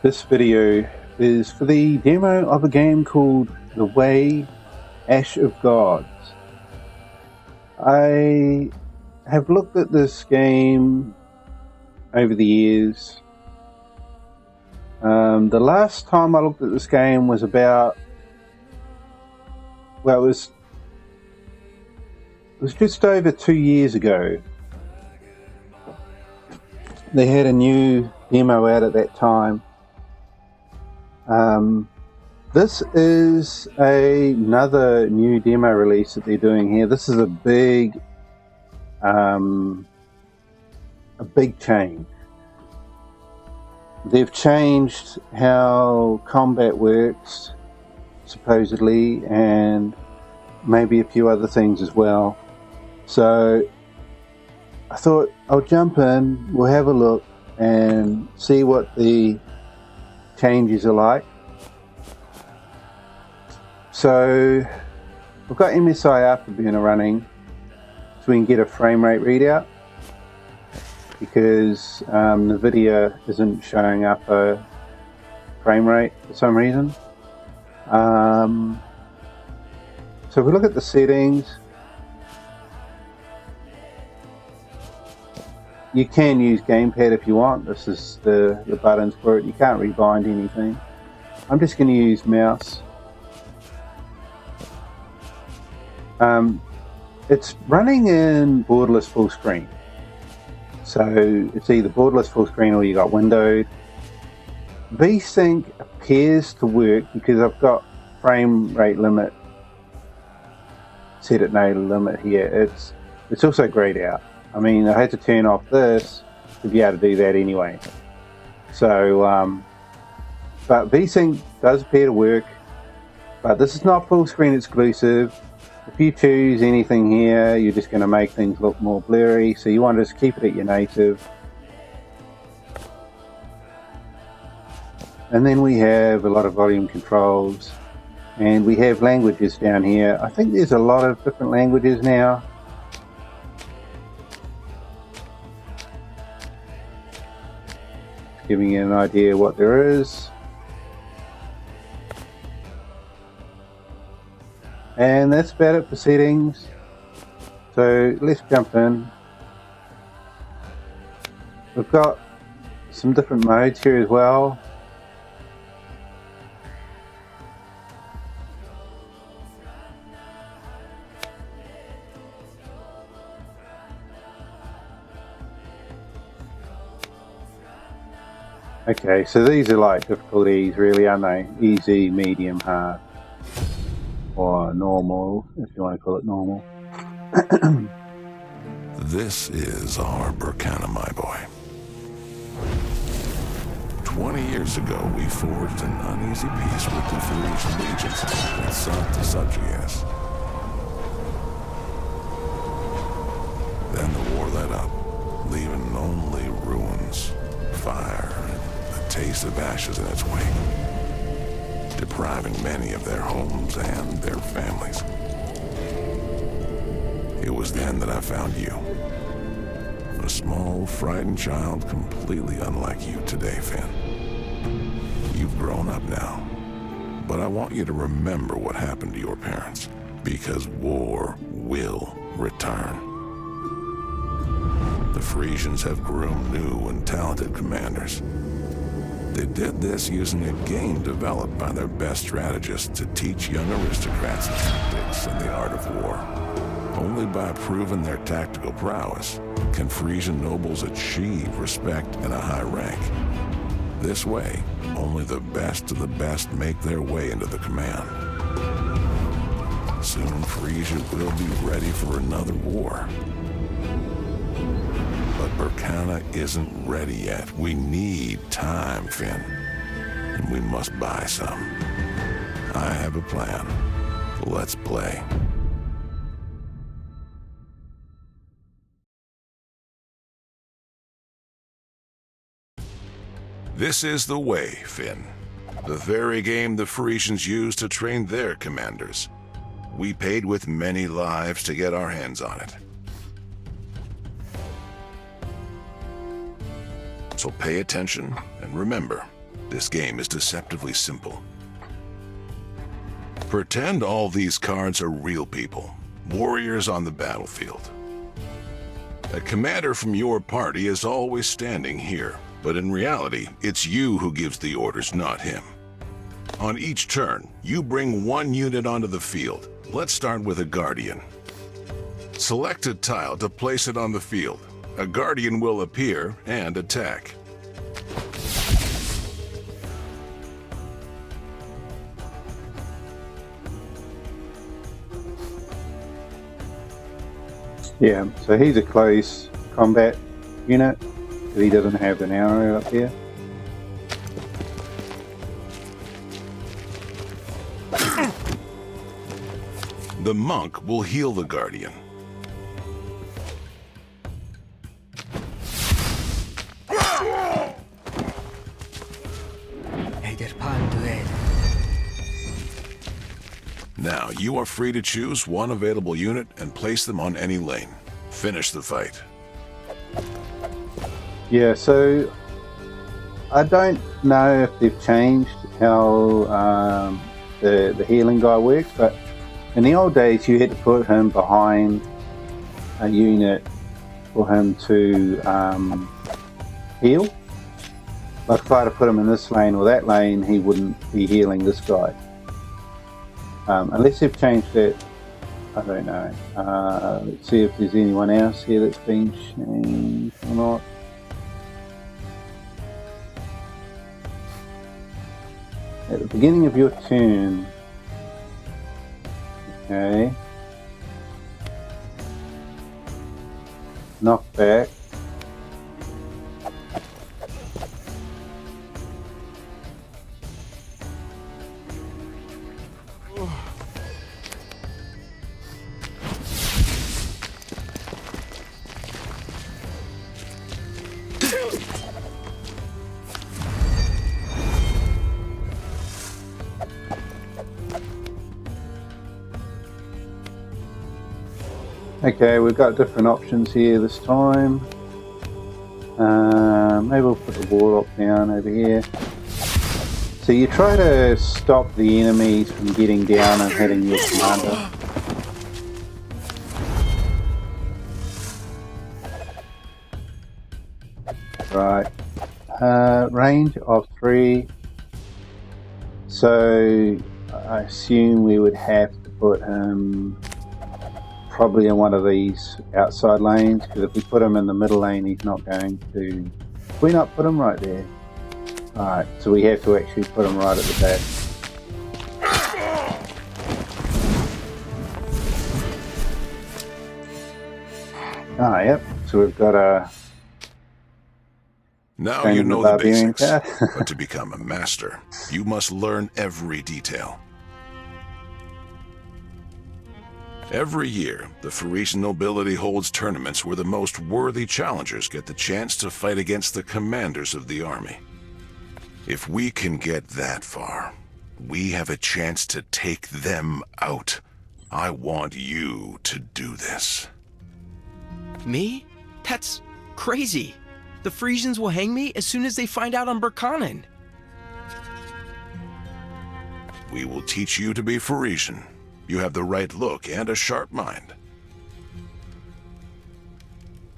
This video is for the demo of a game called The Way, Ash of Gods. I have looked at this game over the years. The last time I looked at this game was about, well, it was just over 2 years ago. They had a new demo out at that time. This is another new demo release that they're doing here. This is a big change. They've changed how combat works, supposedly, and maybe a few other things as well. So I thought I'll jump in, we'll have a look and see what the changes are like. So we've got MSI Afterburner running so we can get a frame rate readout, because the video isn't showing up a frame rate for some reason. So if we look at the settings, you can use gamepad if you want. This is the buttons for it. You can't rebind anything. I'm just going to use mouse. It's running in borderless full screen. So it's either borderless full screen or you got windowed. VSync appears to work because I've got frame rate limit set at no limit here. It's also grayed out. I mean, I had to turn off this to be able to do that anyway. So, but VSync does appear to work, but this is not full screen exclusive. If you choose anything here, you're just going to make things look more blurry. So you want to just keep it at your native. And then we have a lot of volume controls, and we have languages down here. I think there's a lot of different languages now. Giving you an idea what there is. And that's about it for settings. So let's jump in. We've got some different modes here as well. Okay, so these are like difficulties really, aren't they? Easy, medium, hard, or normal, if you want to call it normal. This is our Burkana, my boy. 20 years ago, we forged an uneasy peace with the Phoenician legions that sought to subjugate us. Then the war let up, leaving only ruins, fire, and the taste of ashes in its wake, depriving many of their homes and their families. It was then that I found you. A small, frightened child completely unlike you today, Finn. You've grown up now, but I want you to remember what happened to your parents, because war will return. The Frisians have groomed new and talented commanders. They did this using a game developed by their best strategists to teach young aristocrats tactics and the art of war. Only by proving their tactical prowess can Frisian nobles achieve respect and a high rank. This way, only the best of the best make their way into the command. Soon, Frisia will be ready for another war. But Burkana isn't ready yet. We need time, Finn. And we must buy some. I have a plan. Let's play. This is the way, Finn. The very game the Frisians used to train their commanders. We paid with many lives to get our hands on it. So pay attention and remember, This game is deceptively simple. Pretend all these cards are real people, warriors on the battlefield. A commander from your party is always standing here, but in reality, it's you who gives the orders, not him. On each turn, you bring one unit onto the field. Let's start with a Guardian. Select a tile to place it on the field. A Guardian will appear and attack. Yeah, so he's a close combat unit, but he doesn't have an arrow up here. The monk will heal the Guardian. Now, you are free to choose one available unit and place them on any lane. Finish the fight. Yeah, so I don't know if they've changed how the healing guy works, but in the old days you had to put him behind a unit for him to heal. Like if I had to put him in this lane or that lane, he wouldn't be healing this guy. Unless they've changed it, I don't know. Let's see if there's anyone else here that's been changed or not. At the beginning of your turn, okay, knock back. Okay, we've got different options here this time. Maybe we'll put the warlock down over here. So you try to stop the enemies from getting down and hitting your commander. Right. Range of 3. So I assume we would have to put him probably in one of these outside lanes, because if we put him in the middle lane, he's not going to. Can we not put him right there? Alright, so we have to actually put him right at the back. Ah, yep. So we've got a. Now you know the basics, but to become a master, you must learn every detail. Every year, the Frisian nobility holds tournaments where the most worthy challengers get the chance to fight against the commanders of the army. If we can get that far, we have a chance to take them out. I want you to do this. Me? That's crazy. The Frisians will hang me as soon as they find out I'm Berkanen. We will teach you to be Frisian. You have the right look and a sharp mind.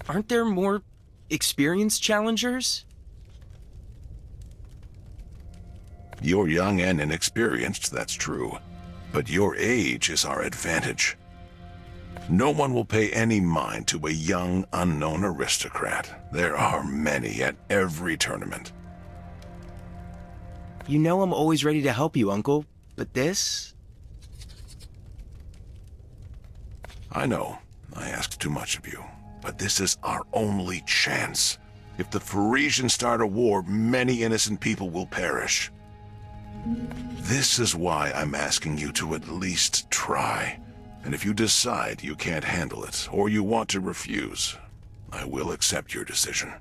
Aren't there more experienced challengers? You're young and inexperienced, that's true. But your age is our advantage. No one will pay any mind to a young, unknown aristocrat. There are many at every tournament. You know I'm always ready to help you, Uncle, but this? I know, I asked too much of you, but this is our only chance. If the Frisians start a war, many innocent people will perish. This is why I'm asking you to at least try. And if you decide you can't handle it, or you want to refuse, I will accept your decision.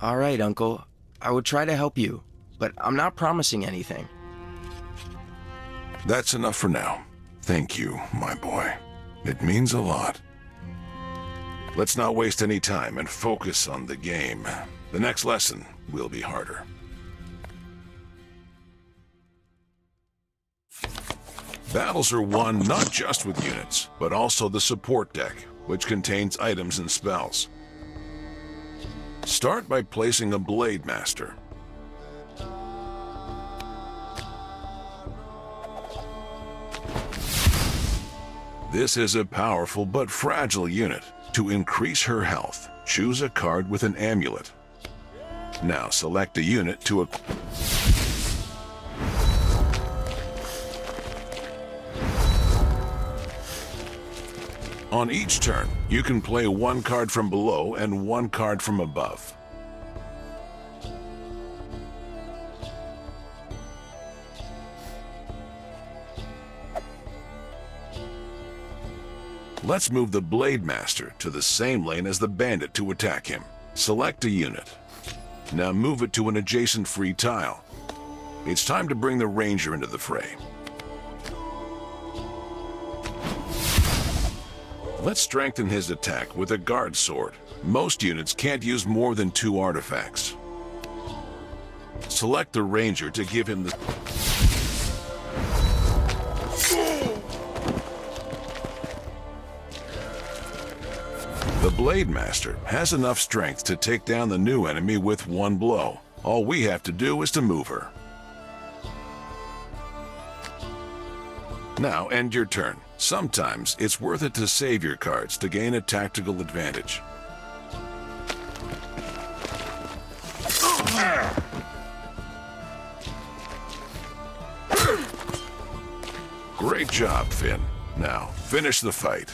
All right, Uncle. I will try to help you, but I'm not promising anything. That's enough for now. Thank you, my boy. It means a lot. Let's not waste any time and focus on the game. The next lesson will be harder. Battles are won not just with units, but also the support deck, which contains items and spells. Start by placing a Blade Master. This is a powerful but fragile unit. To increase her health, choose a card with an amulet. Now select a unit to equip. On each turn, you can play one card from below and one card from above. Let's move the Blade Master to the same lane as the Bandit to attack him. Select a unit. Now move it to an adjacent free tile. It's time to bring the Ranger into the fray. Let's strengthen his attack with a Guard Sword. Most units can't use more than 2 artifacts. Select the Ranger to give him the... The Blade Master has enough strength to take down the new enemy with one blow. All we have to do is to move her. Now end your turn. Sometimes it's worth it to save your cards to gain a tactical advantage. Great job, Finn. Now, finish the fight.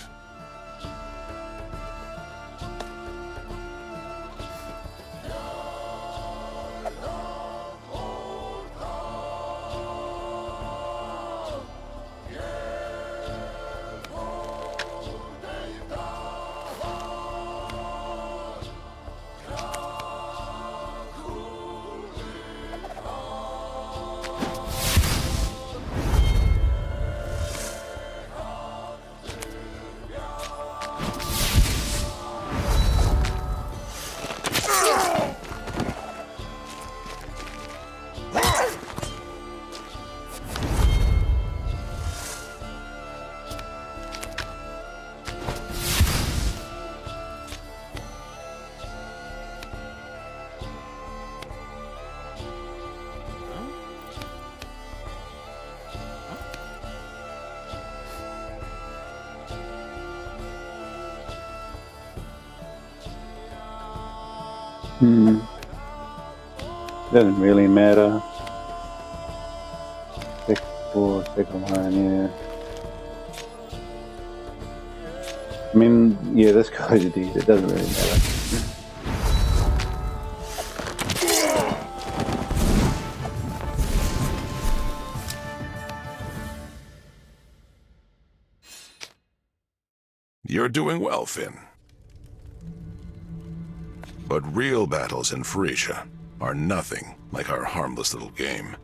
Doesn't really matter. Pick 4, pick 1, yeah. I mean, yeah, this guy's a dude. It doesn't really matter. You're doing well, Finn. But real battles in Frisia are nothing like our harmless little game.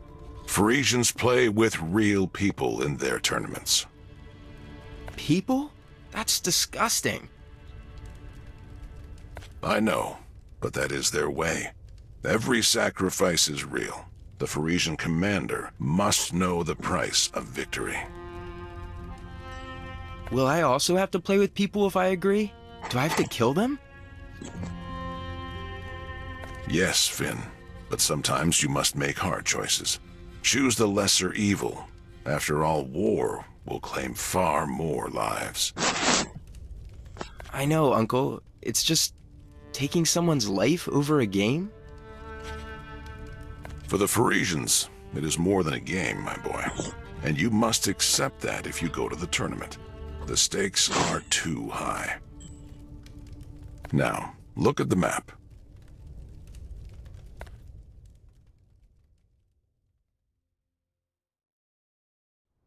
Frisians play with real people in their tournaments. People? That's disgusting. I know, but that is their way. Every sacrifice is real. The Frisian commander must know the price of victory. Will I also have to play with people if I agree? Do I have to kill them? Yes, Finn, but sometimes you must make hard choices. Choose the lesser evil. After all, war will claim far more lives. I know, Uncle. It's just taking someone's life over a game? For the Frisians, it is more than a game, my boy. And you must accept that if you go to the tournament. The stakes are too high. Now, look at the map.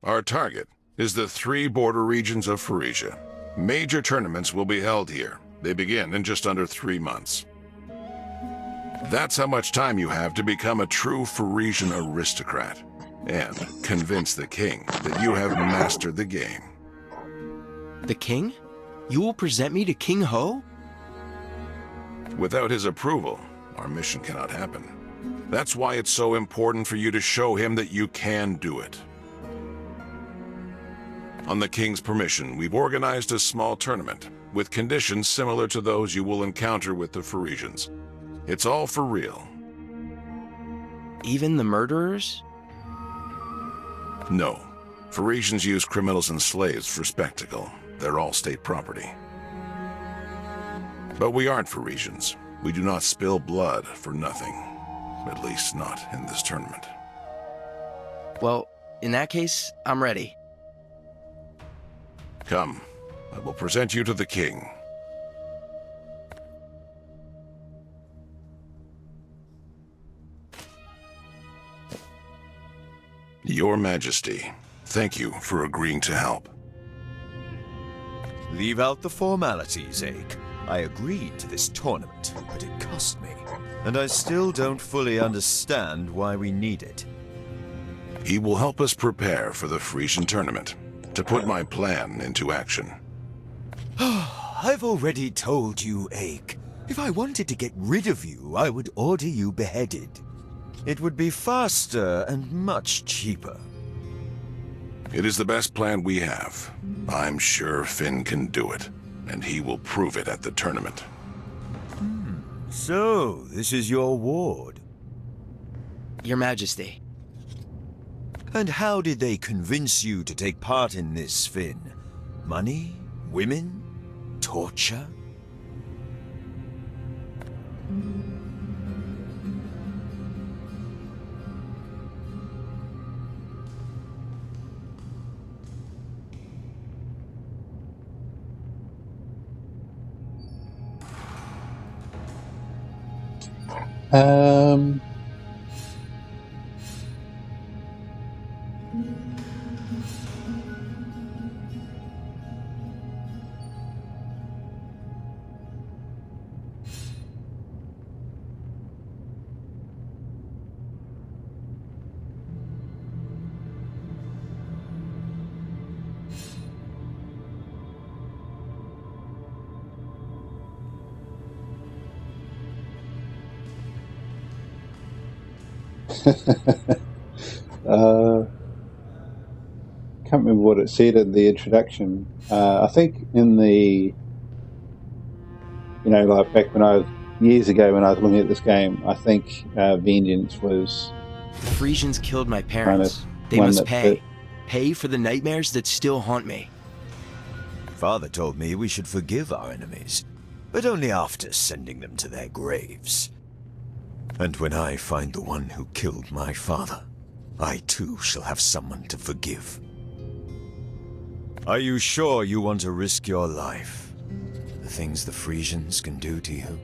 Our target is the 3 border regions of Frisia. Major tournaments will be held here. They begin in just under 3 months. That's how much time you have to become a true Frisian aristocrat and convince the king that you have mastered the game. The king? You will present me to King Ho? Without his approval, our mission cannot happen. That's why it's so important for you to show him that you can do it. On the King's permission, we've organized a small tournament with conditions similar to those you will encounter with the Parisians. It's all for real. Even the murderers? No. Parisians use criminals and slaves for spectacle. They're all state property. But we aren't Parisians. We do not spill blood for nothing. At least not in this tournament. Well, in that case, I'm ready. Come, I will present you to the King. Your Majesty, thank you for agreeing to help. Leave out the formalities, Ake. I agreed to this tournament, but it cost me. And I still don't fully understand why we need it. He will help us prepare for the Frisian tournament, to put my plan into action. I've already told you, Ake. If I wanted to get rid of you, I would order you beheaded. It would be faster and much cheaper. It is the best plan we have. I'm sure Finn can do it, and he will prove it at the tournament. So, this is your ward. Your Majesty. And how did they convince you to take part in this, Finn? Money? Women? Torture? Can't remember what it said in the introduction. I think in the, like back years ago when I was looking at this game, I think vengeance was. The Frisians killed my parents. They must pay. Pay for the nightmares that still haunt me. Father told me we should forgive our enemies, but only after sending them to their graves. And when I find the one who killed my father, I too shall have someone to forgive. Are you sure you want to risk your life? The things the Frisians can do to you?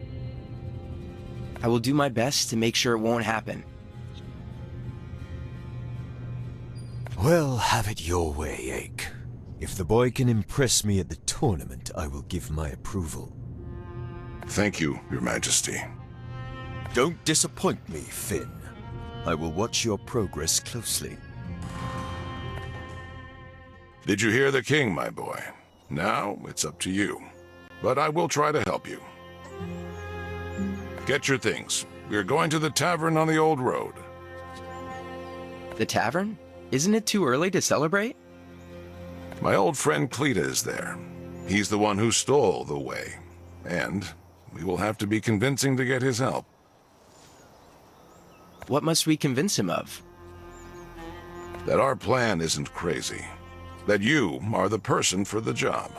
I will do my best to make sure it won't happen. Well, have it your way, Ake. If the boy can impress me at the tournament, I will give my approval. Thank you, Your Majesty. Don't disappoint me, Finn. I will watch your progress closely. Did you hear the King, my boy? Now it's up to you. But I will try to help you. Get your things. We are going to the tavern on the old road. The tavern? Isn't it too early to celebrate? My old friend Cleta is there. He's the one who stole the way. And we will have to be convincing to get his help. What must we convince him of? That our plan isn't crazy. That you are the person for the job.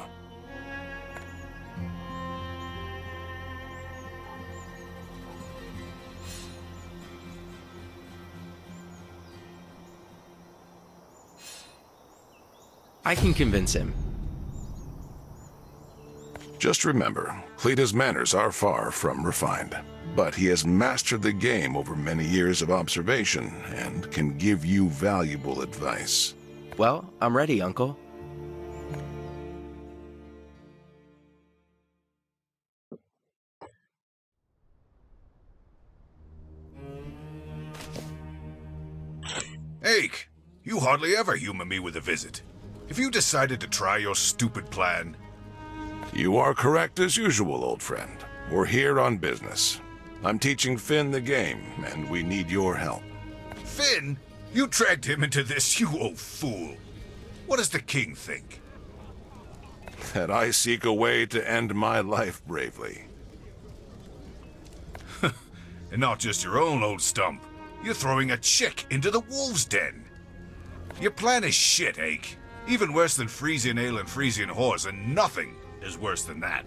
I can convince him. Just remember, Cleta's manners are far from refined. But he has mastered the game over many years of observation and can give you valuable advice. Well, I'm ready, Uncle. Ake, you hardly ever humor me with a visit. Have you decided to try your stupid plan? You are correct as usual, old friend. We're here on business. I'm teaching Finn the game, and we need your help. Finn? You dragged him into this, you old fool. What does the king think? That I seek a way to end my life bravely. And not just your own, old stump. You're throwing a chick into the wolves' den. Your plan is shit, Ake. Even worse than Frisian ale and Frisian horse, and nothing is worse than that.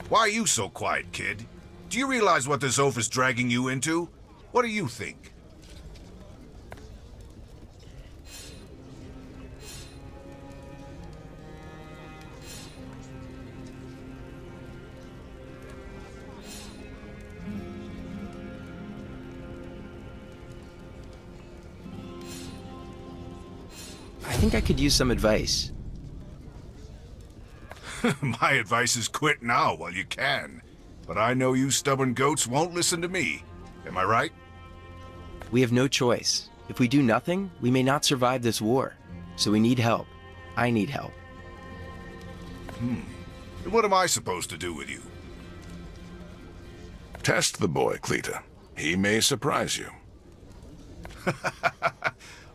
Why are you so quiet, kid? Do you realize what this oaf is dragging you into? What do you think? I think I could use some advice. My advice is quit now while you can. But I know you stubborn goats won't listen to me. Am I right? We have no choice. If we do nothing, we may not survive this war. So we need help. I need help. And what am I supposed to do with you? Test the boy, Cleta. He may surprise you.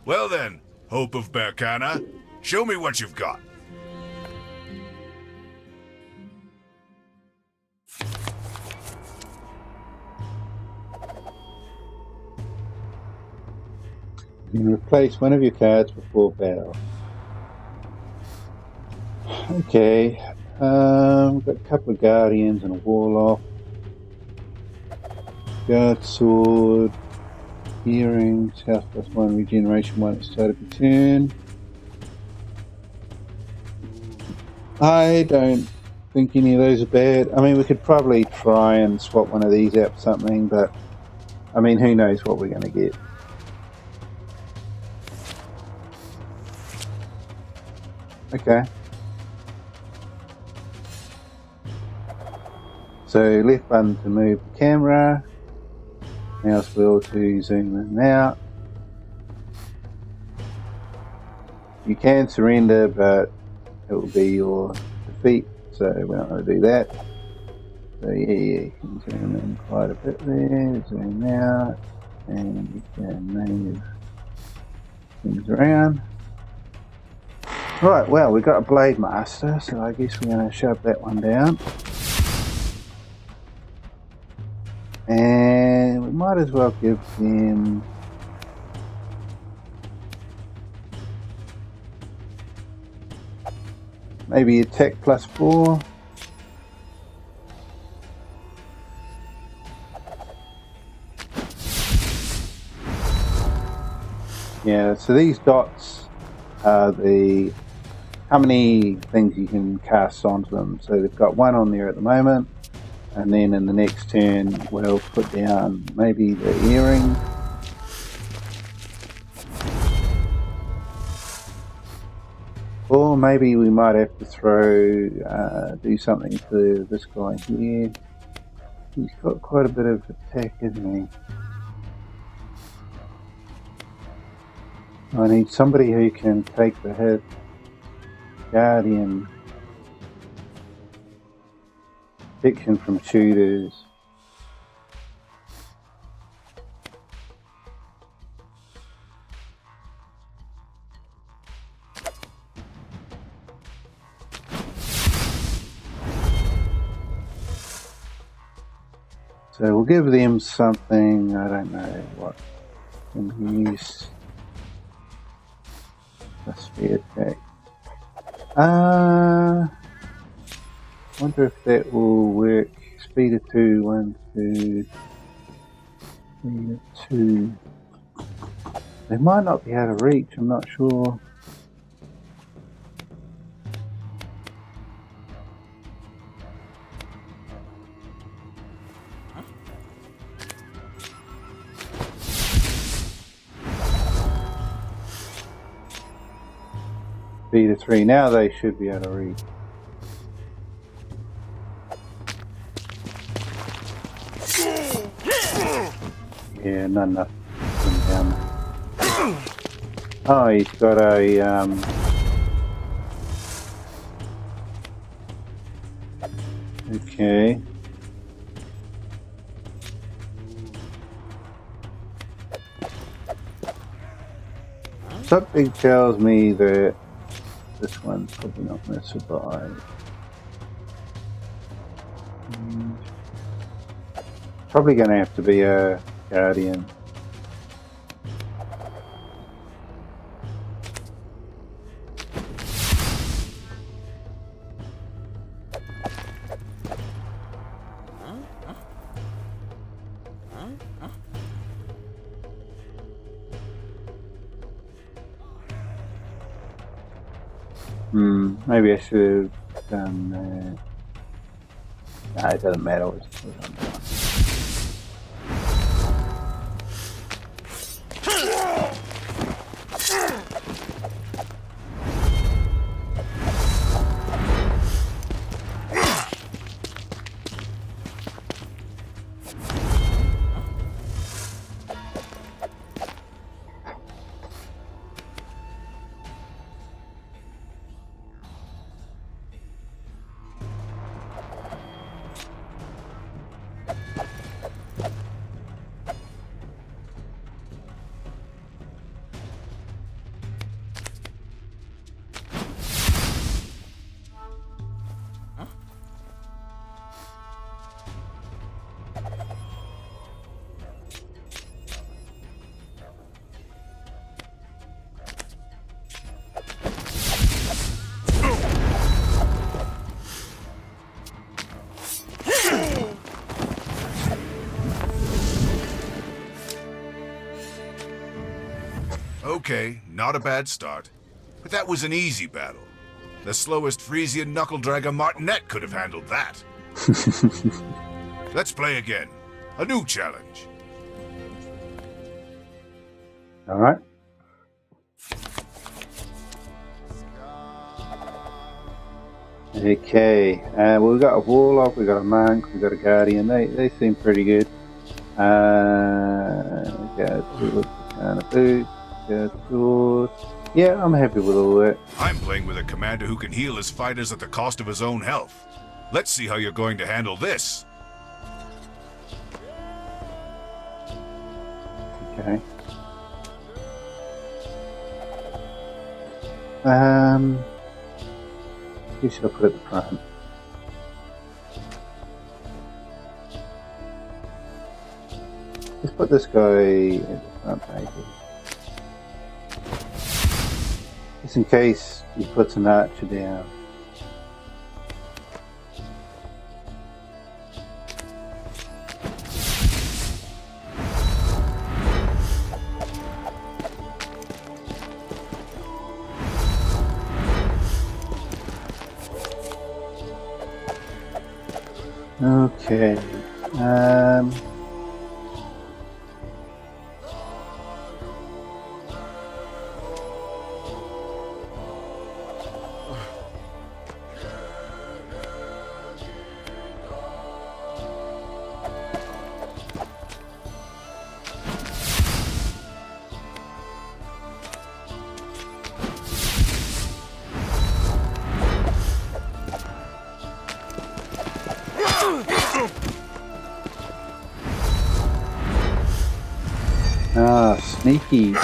Well then, Hope of Berkana, show me what you've got. You can replace one of your cards before battle. Okay, we've got a couple of Guardians and a Warlock. Guard Sword, Earrings, House +1, Regeneration 1 at the start of your turn. I don't think any of those are bad. I mean, we could probably try and swap one of these out for something, but I mean, who knows what we're going to get. Okay. So left button to move the camera, mouse wheel to zoom in and out. You can surrender, but it will be your defeat, so we're not going to do that. So yeah, you can zoom in quite a bit there, zoom out, and you can move things around. Right, well, we've got a Blade Master, so I guess we're going to shove that one down. And we might as well give him maybe attack +4. Yeah, so these dots are the how many things you can cast onto them. So they've got one on there at the moment, and then in the next turn we'll put down maybe the earring. Or maybe we might have to throw, do something to this guy here. He's got quite a bit of attack, isn't he? I need somebody who can take the hit. Guardian. Protection from shooters. So we'll give them something, I don't know what can use. A spear attack. Wonder if that will work. Speed of 2, 1, 2, speed of 2. They might not be able to reach, I'm not sure. Speed of 3. Now they should be able to reach. Yeah, not enough. Oh, he's got a okay. Something tells me that this one's probably not going to survive. Probably going to have to be a guardian. Maybe I should have done that. Nah, it doesn't matter. Okay, not a bad start. But that was an easy battle. The slowest Frisian knuckle-dragger Martinet could have handled that. Let's play again. A new challenge. All right. Okay. We've got a warlock, we've got a monk, we've got a guardian. They seem pretty good. Yeah, I'm happy with all that. I'm playing with a commander who can heal his fighters at the cost of his own health. Let's see how you're going to handle this. Okay. Who should I put at the front? Let's put this guy at the front, maybe. Just in case he puts an archer down. Okay. Ah, sneaky.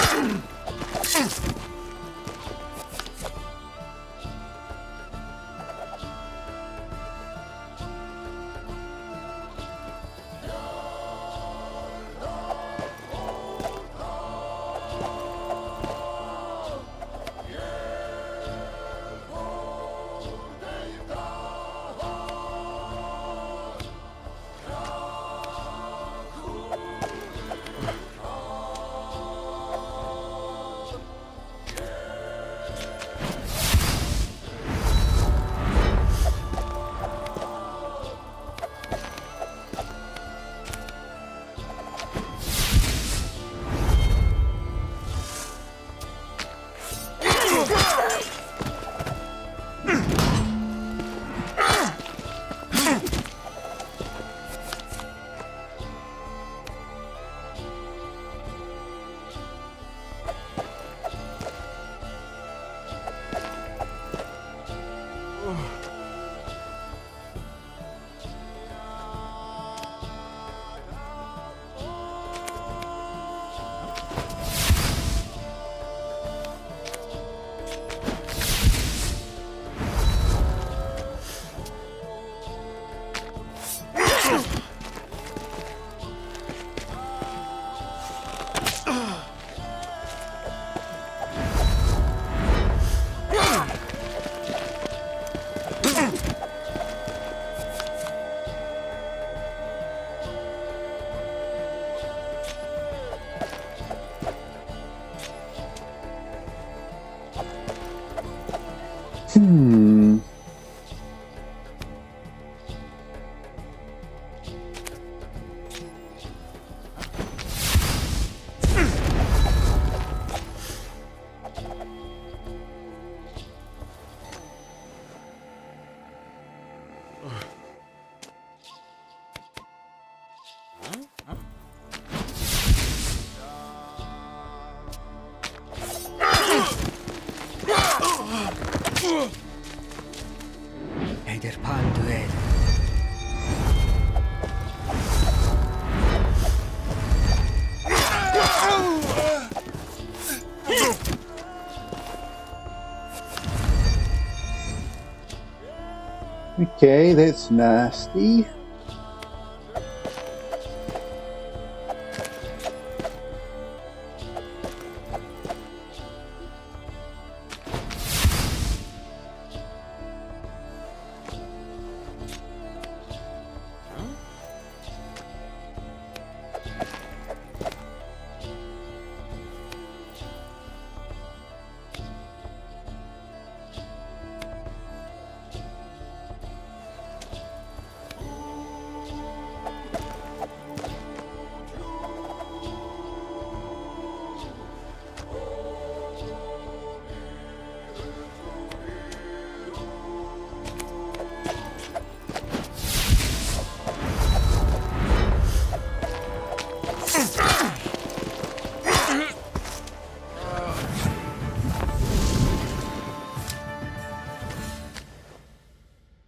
Okay, that's nasty.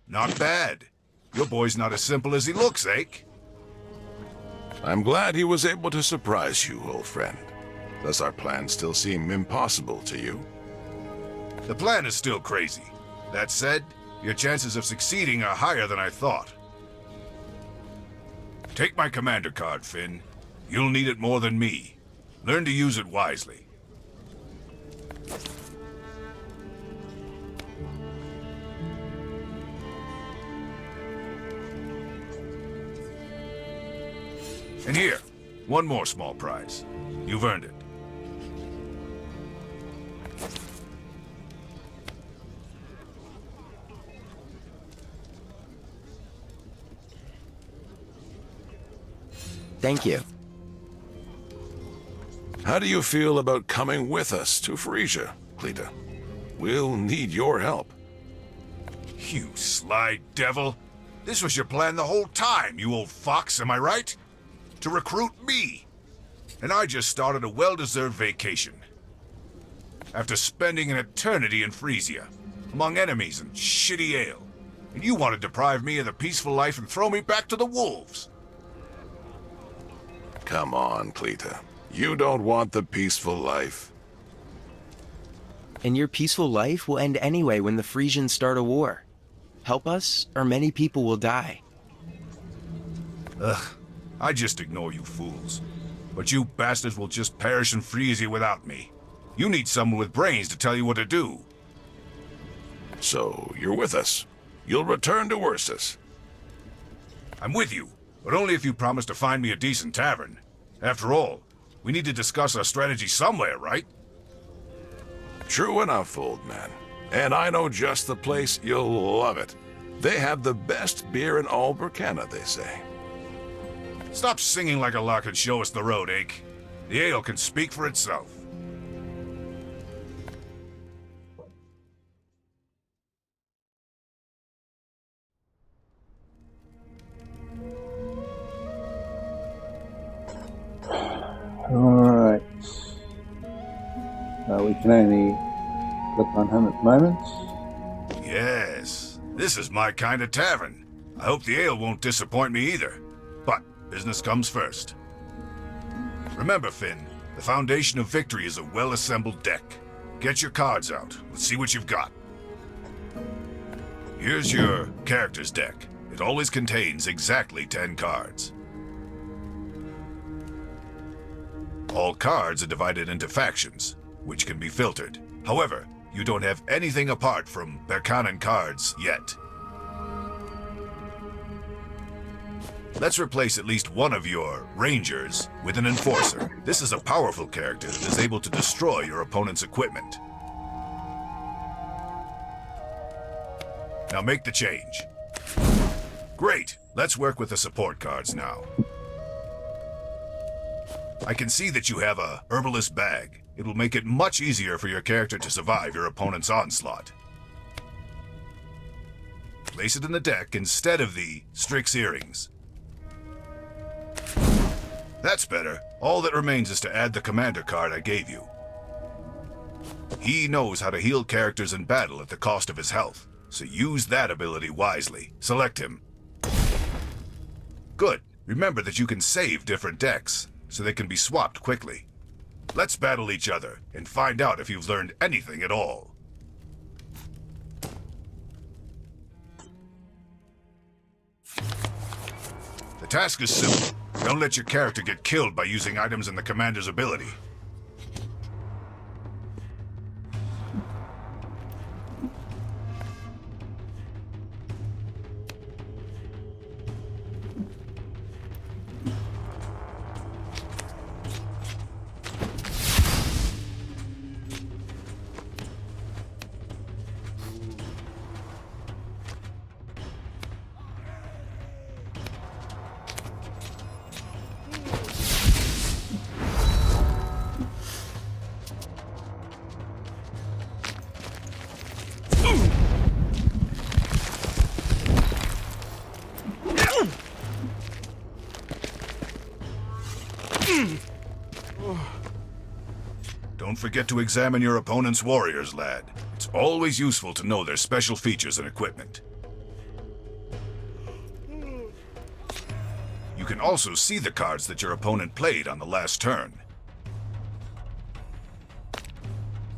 Not bad. Your boy's not as simple as he looks, Ake. I'm glad he was able to surprise you, old friend. Does our plan still seem impossible to you? The plan is still crazy. That said, your chances of succeeding are higher than I thought. Take my commander card, Finn. You'll need it more than me. Learn to use it wisely. And here, one more small prize. You've earned it. Thank you. How do you feel about coming with us to Frisia, Cleta? We'll need your help. You sly devil. This was your plan the whole time, you old fox, am I right? To recruit me. And I just started a well-deserved vacation. After spending an eternity in Frisia, among enemies and shitty ale. And you want to deprive me of the peaceful life and throw me back to the wolves. Come on, Cleta. You don't want the peaceful life. And your peaceful life will end anyway when the Frisians start a war. Help us, or many people will die. Ugh, I just ignore you fools. But you bastards will just perish in Frisia without me. You need someone with brains to tell you what to do. So, you're with us. You'll return to Ursus. I'm with you, but only if you promise to find me a decent tavern. After all, we need to discuss our strategy somewhere, right? True enough, old man. And I know just the place. You'll love it. They have the best beer in all Burkina, they say. Stop singing like a lark and show us the road, Ake. The ale can speak for itself. Alright. We can only click on him at the moment. Yes, this is my kind of tavern. I hope the ale won't disappoint me either. But business comes first. Remember, Finn, the foundation of victory is a well-assembled deck. Get your cards out. Let's see what you've got. Here's your character's deck. It always contains exactly 10 cards. All cards are divided into factions, which can be filtered. However, you don't have anything apart from Berkanan cards yet. Let's replace at least one of your rangers with an enforcer. This is a powerful character that is able to destroy your opponent's equipment. Now make the change. Great, let's work with the support cards now. I can see that you have a herbalist bag. It will make it much easier for your character to survive your opponent's onslaught. Place it in the deck instead of the Strix earrings. That's better. All that remains is to add the commander card I gave you. He knows how to heal characters in battle at the cost of his health, so use that ability wisely. Select him. Good. Remember that you can save different decks, so they can be swapped quickly. Let's battle each other and find out if you've learned anything at all. task is simple. Don't let your character get killed by using items in the commander's ability. Don't forget to examine your opponent's warriors, lad. It's always useful to know their special features and equipment. You can also see the cards that your opponent played on the last turn.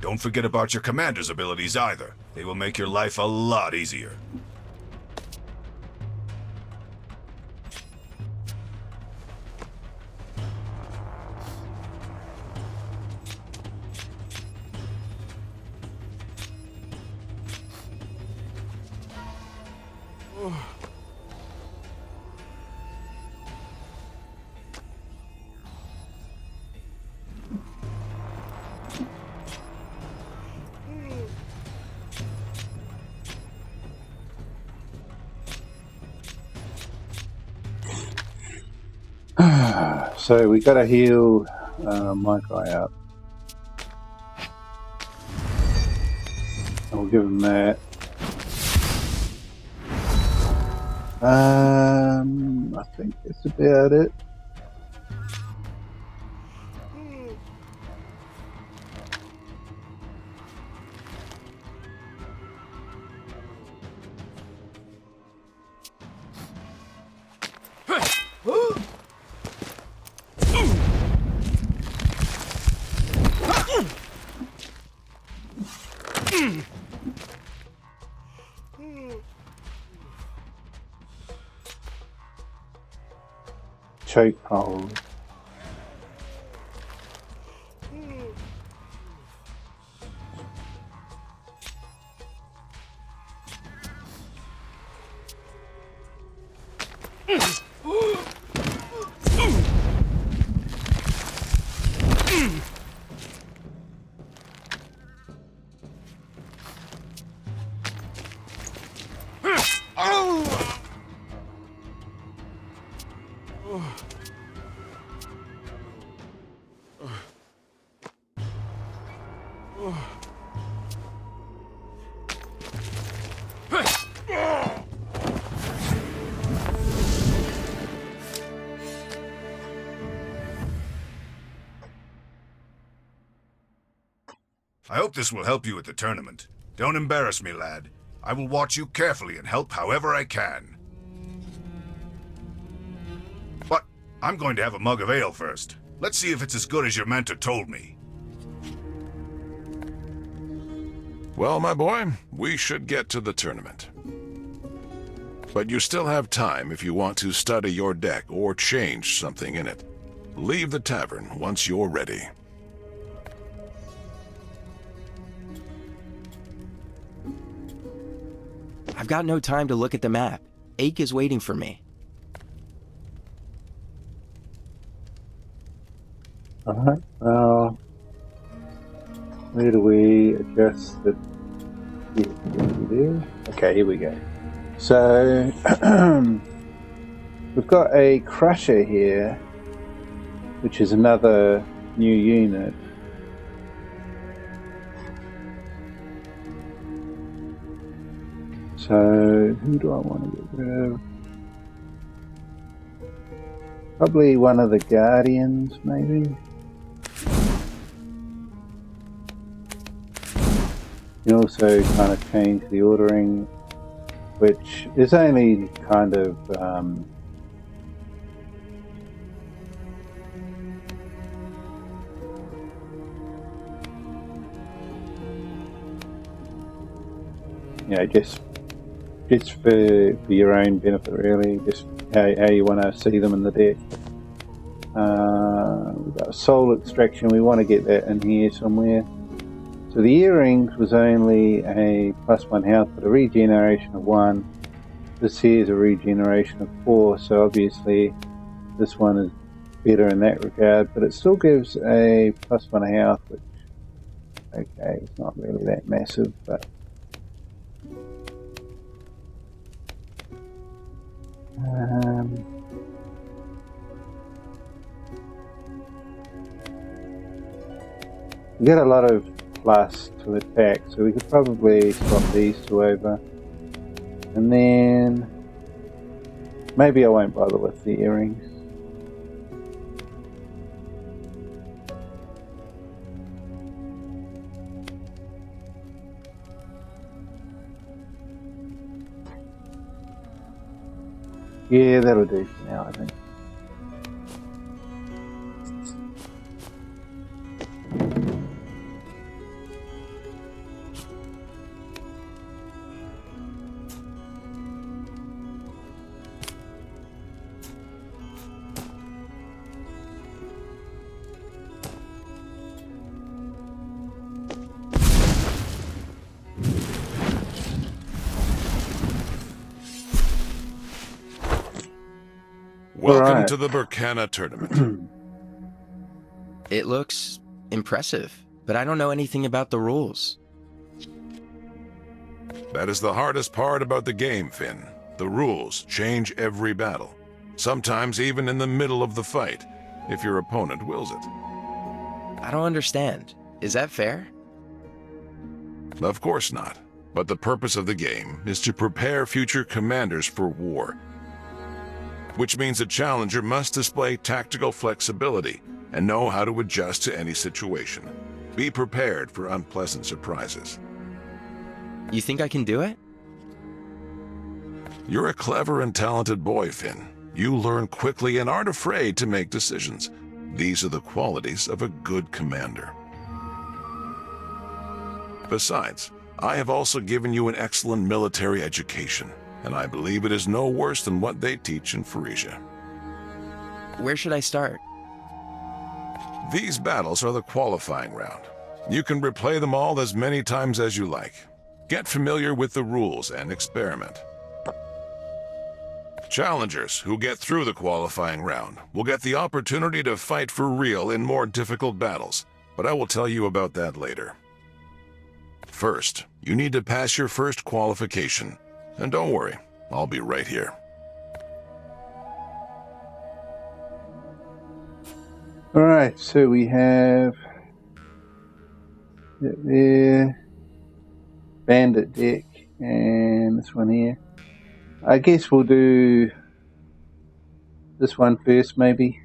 Don't forget about your commander's abilities either. They will make your life a lot easier. So we gotta heal my guy up. I'll give him that. I think that's about it. Choke hold. I hope this will help you at the tournament. Don't embarrass me, lad. I will watch you carefully and help however I can. But I'm going to have a mug of ale first. Let's see if it's as good as your mentor told me. Well, my boy, we should get to the tournament. But you still have time if you want to study your deck or change something in it. Leave the tavern once you're ready. I've got no time to look at the map. Ake is waiting for me. Alright, well, where do we adjust the... Okay, here we go. So, we've got a crusher here, which is another new unit. So, who do I want to get rid of? Probably one of the Guardians, maybe? You can also kind of change the ordering, which is only kind of you know, just for your own benefit, really. Just how you want to see them in the deck. We've got soul extraction. We want to get that in here somewhere. So the earrings was only a +1 health, but a regeneration of 1. This here is a regeneration of 4, so obviously this one is better in that regard, but it still gives a +1 health, which, okay, it's not really that massive, but we get a lot of plus to attack, so we could probably swap these two over. And then maybe I won't bother with the earrings. Yeah, that'll do for now, I think. Welcome Alright. to the Burkana tournament. It looks impressive, but I don't know anything about the rules. That is the hardest part about the game, Finn. The rules change every battle. Sometimes even in the middle of the fight, if your opponent wills it. I don't understand. Is that fair? Of course not. But the purpose of the game is to prepare future commanders for war, which means a challenger must display tactical flexibility and know how to adjust to any situation. Be prepared for unpleasant surprises. You think I can do it? You're a clever and talented boy, Finn. You learn quickly and aren't afraid to make decisions. These are the qualities of a good commander. Besides, I have also given you an excellent military education, and I believe it is no worse than what they teach in Frisia. Where should I start? These battles are the qualifying round. You can replay them all as many times as you like. Get familiar with the rules and experiment. Challengers who get through the qualifying round will get the opportunity to fight for real in more difficult battles, but I will tell you about that later. First, you need to pass your first qualification. And don't worry, I'll be right here. Alright, so we have there, bandit deck, and this one here. I guess we'll do this one first, maybe.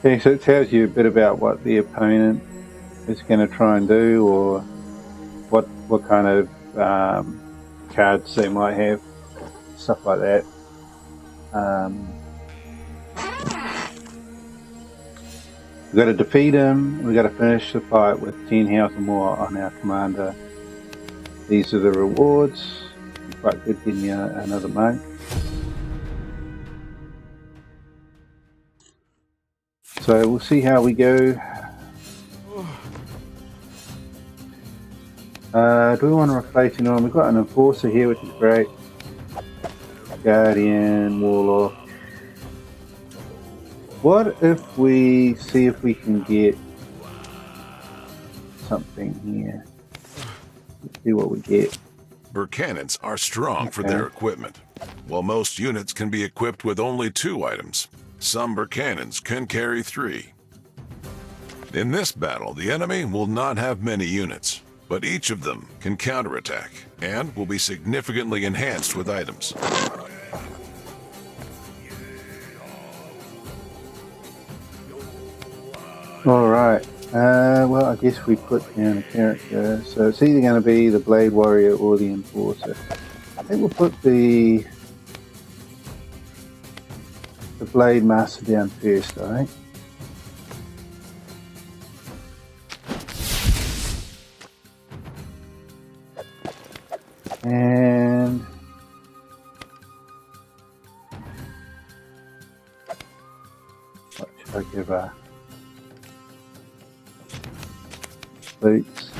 Okay, so it tells you a bit about what the opponent is going to try and do, or what kind of cards they might have, stuff like that. We've got to defeat him. We've got to finish the fight with 10 health or more on our commander. These are the rewards. Quite good getting you another monk. So we'll see how we go. Do we want to replace anyone? We've got an enforcer here, which is great. Guardian, warlock. What if we see if we can get something here? Let's see what we get. Burkanans are strong for their equipment. While most units can be equipped with only 2 items, some Burkanans can carry 3. In this battle, the enemy will not have many units, but each of them can counterattack and will be significantly enhanced with items. Alright, Well, I guess we put down a character. So it's either going to be the Blade Warrior or the Enforcer. I think we'll put the Blade Master down first, I think. And what should I give her? Boots.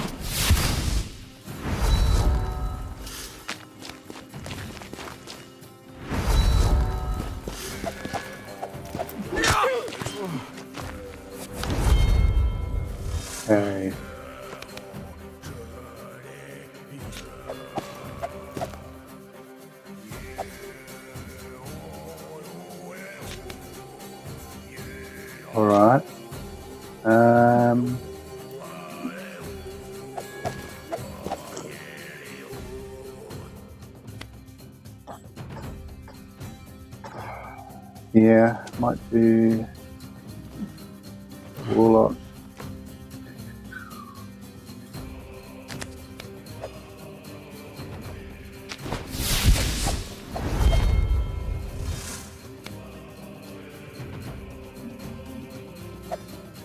Okay. All right. Yeah, might do Warlock.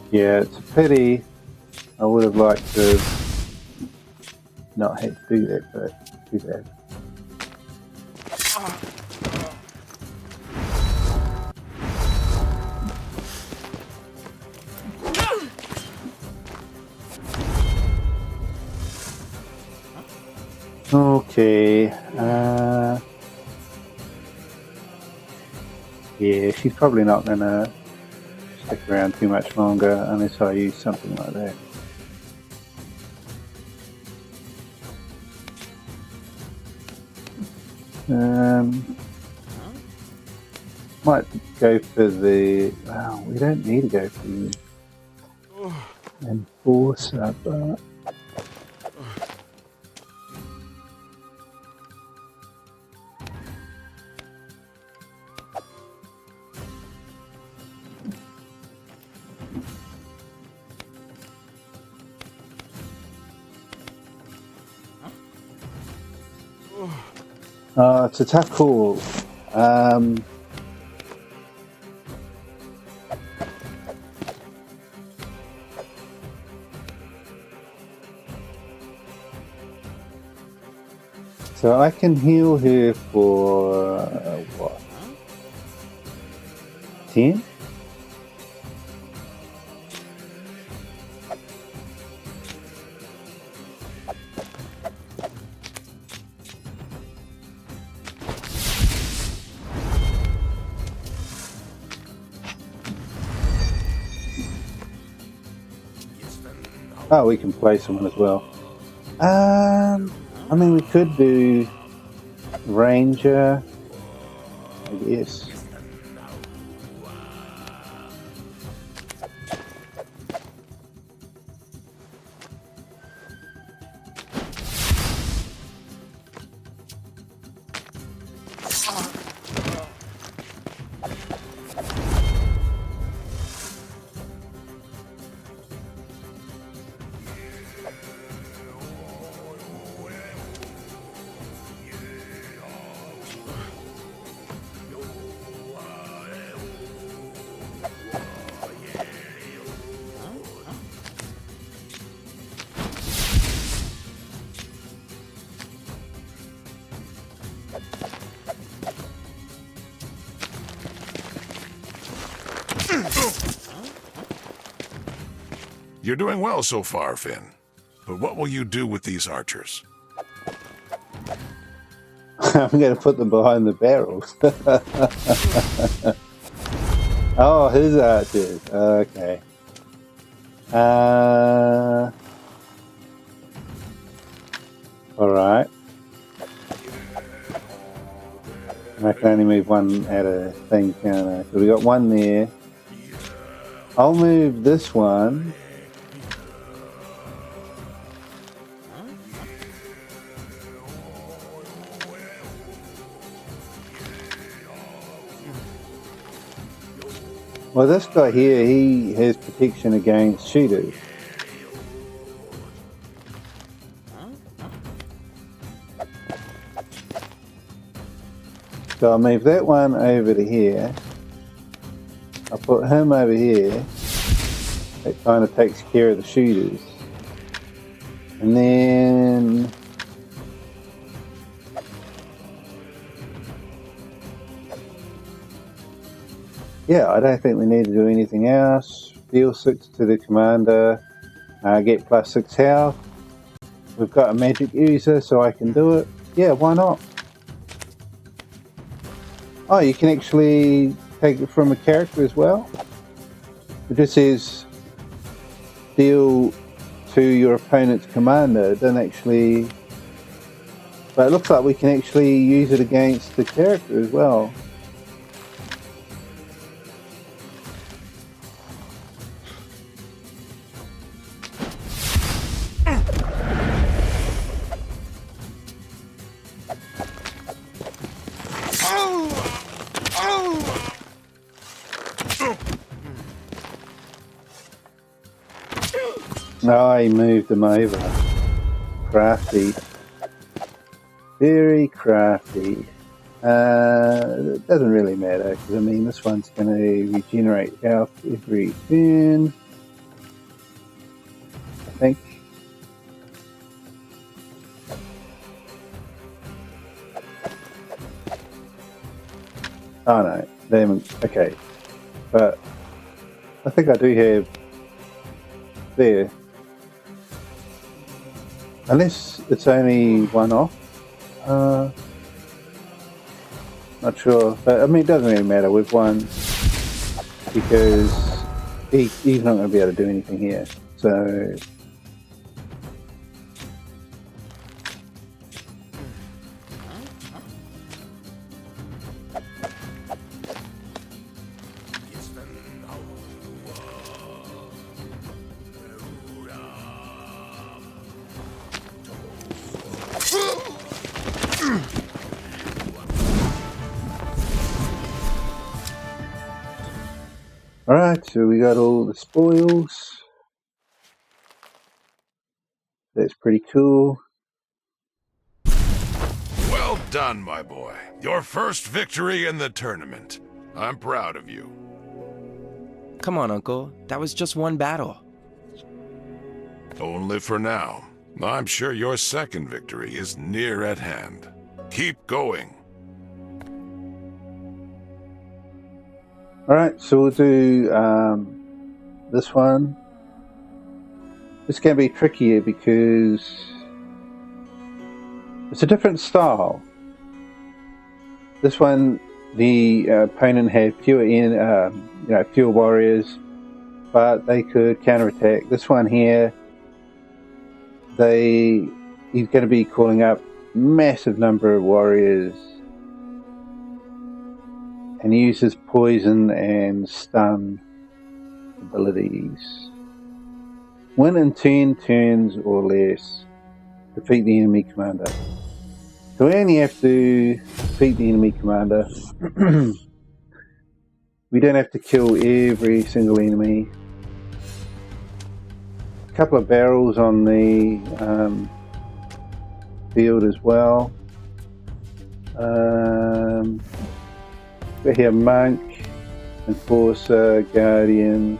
Yeah, it's a pity. I would have liked to not have to do that, but too bad. Okay. Yeah, she's probably not gonna stick around too much longer unless I use something like that. Might go for the. Well, we don't need to go for the Enforcer, but. It's a tough call. So I can heal her for what? 10? Oh, we can play someone as well. I mean, we could do Ranger, I guess. You're doing well so far, Finn. But what will you do with these archers? I'm going to put them behind the barrels. Oh, his archers. Okay. Alright. I can only move one out of thing, can't I? So we got one there. I'll move this one. Well, this guy here, he has protection against shooters. So I'll move that one over to here. I'll put him over here. That kind of takes care of the shooters. And then... yeah, I don't think we need to do anything else. Deal 6 to the commander. Get +6 health. We've got a magic user, so I can do it. Yeah, why not? Oh, you can actually take it from a character as well. It just says deal to your opponent's commander. It doesn't actually... but it looks like we can actually use it against the character as well. I moved them over. Crafty. Very crafty. It doesn't really matter, because I mean this one's going to regenerate health every turn. I think. Oh no, they haven't. Okay. But I think I do have there. Unless it's only one off. Not sure. But I mean, it doesn't really matter. We've won because he's not going to be able to do anything here. So. Alright, so we got all the spoils. That's pretty cool. Well done, my boy. Your first victory in the tournament. I'm proud of you. Come on, Uncle. That was just one battle. Only for now. I'm sure your second victory is near at hand. Keep going. Alright, so we'll do this one. It's going to be trickier because it's a different style. This one, the opponent had fewer warriors, but they could counterattack. This one here, he's going to be calling up massive number of warriors. And he uses poison and stun abilities. Win in 10 turns or less. Defeat the enemy commander. So we only have to defeat the enemy commander. We don't have to kill every single enemy. A couple of barrels on the field as well. We have Monk, Enforcer, Guardian.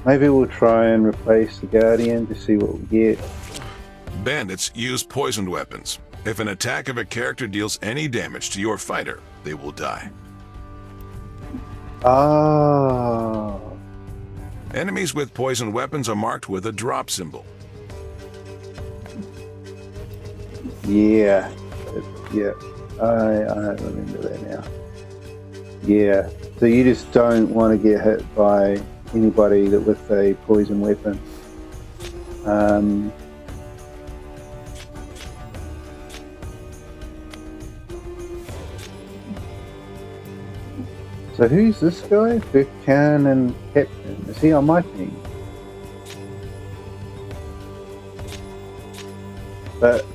Maybe we'll try and replace the Guardian to see what we get. Bandits use poisoned weapons. If an attack of a character deals any damage to your fighter, they will die. Ah. Enemies with poisoned weapons are marked with a drop symbol. Yeah. Yeah, I remember that now. Yeah, so you just don't want to get hit by anybody that with a poison weapon. So who's this guy? Buchanan Captain. Is he on my team? But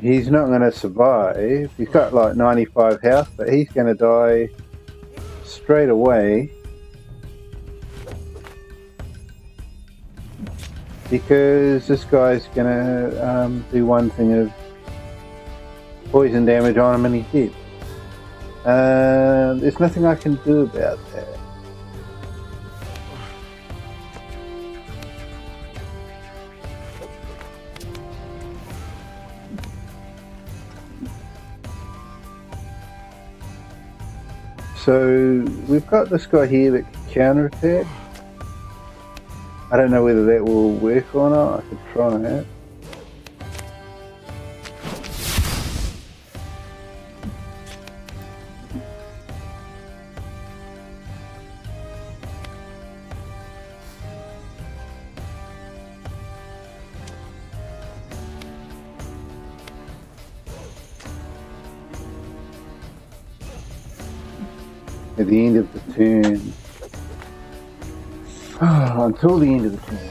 he's not going to survive. He's got like 95 health, but he's going to die straight away. because this guy's gonna do one thing of poison damage on him and he's dead. There's nothing I can do about that. So we've got this guy here that can counterattack. I don't know whether that will work or not. I could try it. At the end of the turn. Until the end of the turn.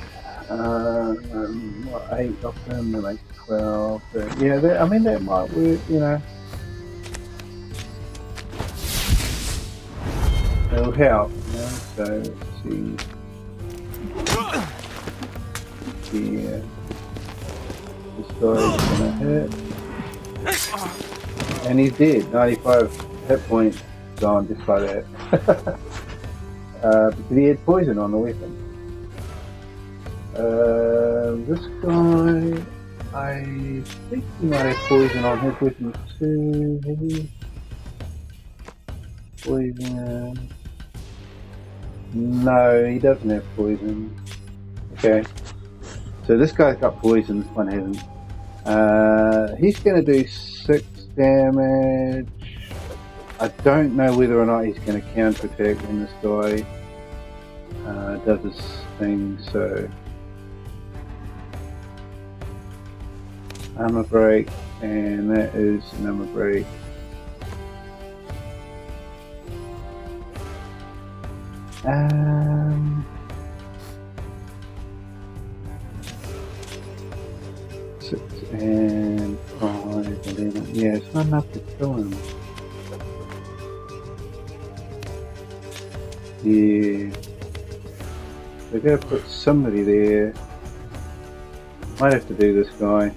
8 of them, they make 12. But yeah, I mean, that might work, you know. It'll help, you know. So, let's see. Yeah. This guy's gonna hit. And he's dead. 95 hit points gone just like that. Because he had poison on the weapon. This guy, I think he might have poison on his weapon too. Maybe poison. No, he doesn't have poison. Okay, so this guy's got poison. This one hasn't. He's going to do 6 damage. I don't know whether or not he's going to counterattack when this guy does his thing, so armor break, and that is an armor break. Six and 5, 11. Yeah, it's not enough to kill him. Yeah, we're going to put somebody there. Might have to do this guy.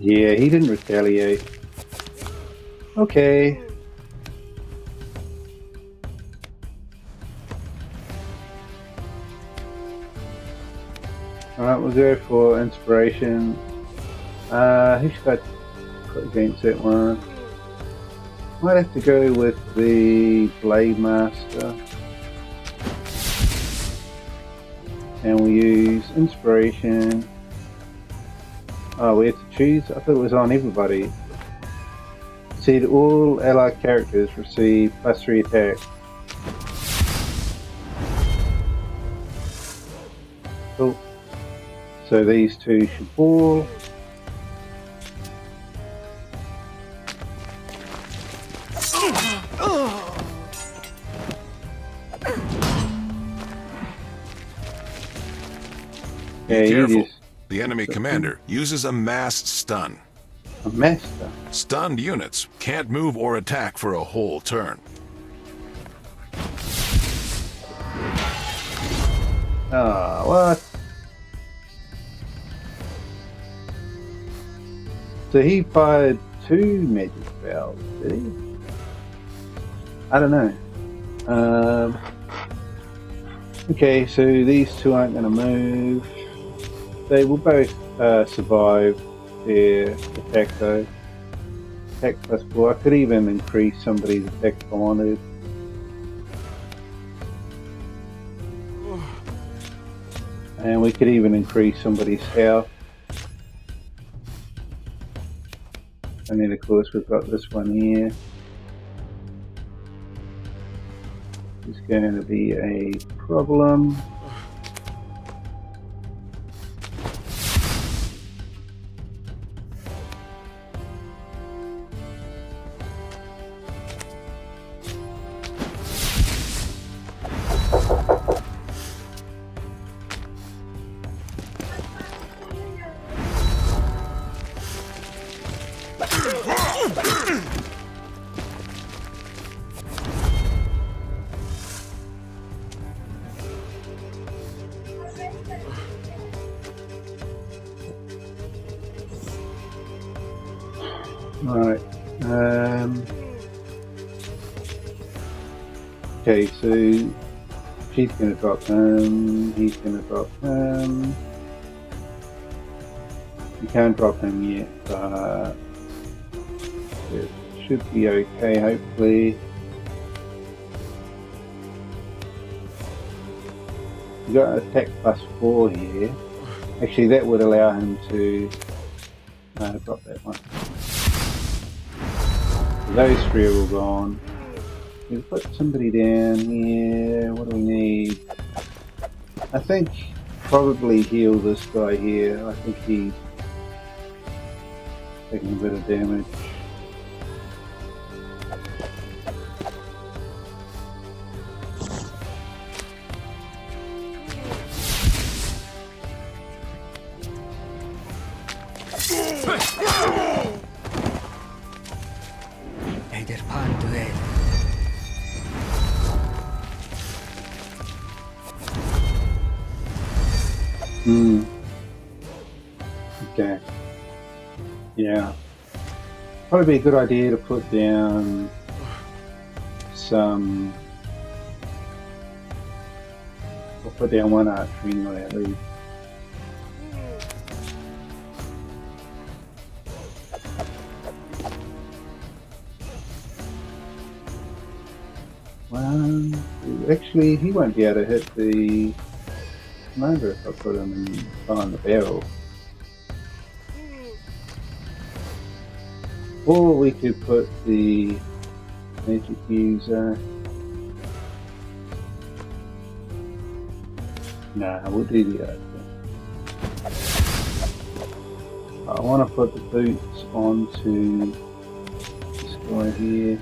Yeah, he didn't retaliate. Okay. Alright, we'll go for inspiration. Who should I put against that one? Might have to go with the Blade Master. And we'll use inspiration. Oh, we have to choose? I thought it was on everybody. See that all allied characters receive +3 attack. Cool. So these two should fall. Be careful. The enemy commander uses a mass stun. A master. Stunned units can't move or attack for a whole turn. Ah, what? So he fired 2 magic spells, did he? I don't know. Okay, so these two aren't going to move. They will both survive their attack though. Attack +4. I could even increase somebody's attack if I wanted. And we could even increase somebody's health. And then of course we've got this one here. It's going to be a problem. Right. Okay, so she's going to drop him. He's going to drop him. You can't drop him yet, but it should be okay, hopefully. You got attack +4 here. Actually, that would allow him to drop that one. So those three are all gone. We'll put somebody down here. What do we need? I think probably heal this guy here. I think he's taking a bit of damage. Okay. Yeah. Probably be a good idea to put down some. We'll put down one archery anyway, at least. Actually, he won't be able to hit the commander if I put him behind the barrel. Or we could put the magic user. Nah, we'll do the other thing. I want to put the boots onto this guy here.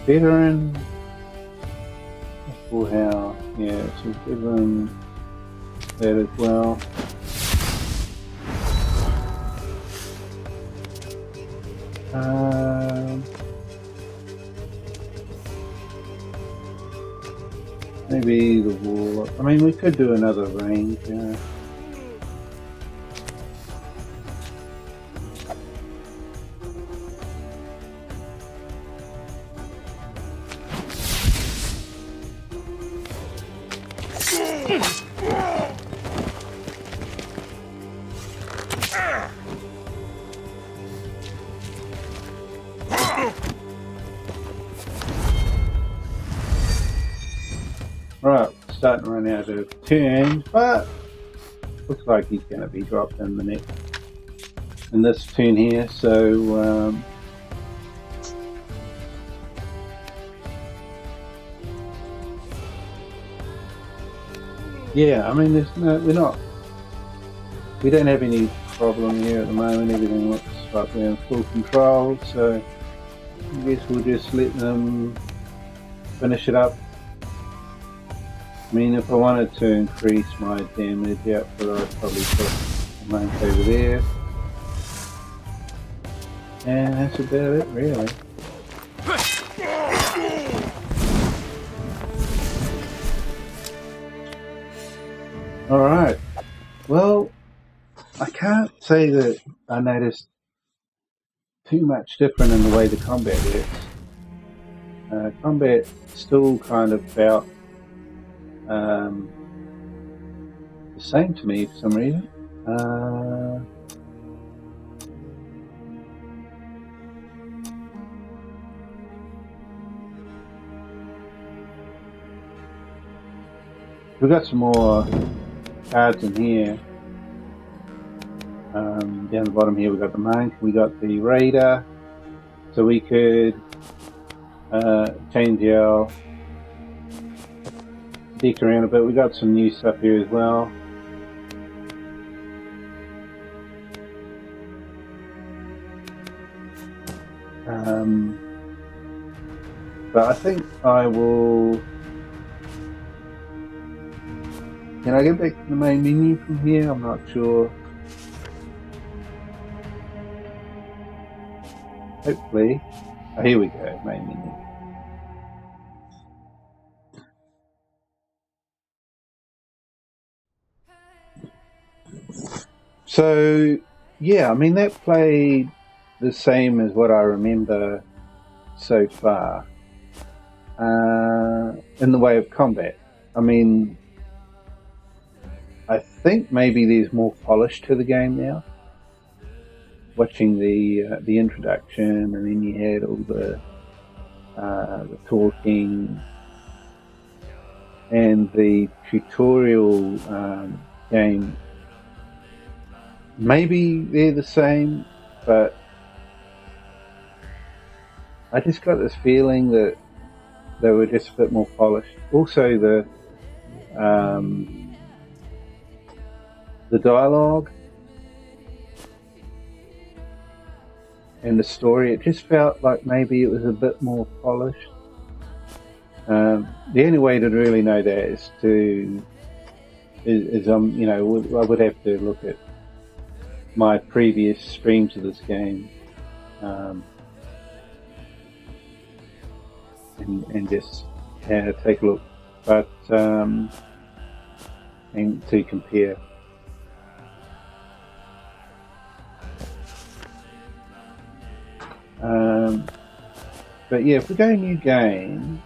Veteran, full house, yeah, so give them that as well. Maybe the wall. I mean, we could do another range. Right, starting to run out of turns, but looks like he's going to be dropped in the next, in this turn here. So yeah, I mean, there's no, we don't have any problem here at the moment. Everything looks like we're in full control. So I guess we'll just let them finish it up. I mean, if I wanted to increase my damage output, I'd probably put a monk over there. And that's about it, really. Alright. Well, I can't say that I noticed too much different in the way the combat is. Combat still kind of felt the same to me for some reason. We've got some more cards in here. Down the bottom here we've got the monk, we got the raider, so we could change our deck around a bit. We got some new stuff here as well. But I think I will. Can I get back to the main menu from here? I'm not sure. Hopefully. Oh, here we go, main menu. So, yeah, I mean, that played the same as what I remember so far in the way of combat. I mean, I think maybe there's more polish to the game now. Watching the introduction, and then you had all the talking and the tutorial game. Maybe they're the same, but I just got this feeling that they were just a bit more polished. Also, the dialogue and the story, it just felt like maybe it was a bit more polished. The only way to really know that is I would have to look at my previous streams of this game and just take a look, but and to compare. But yeah, if we go new game,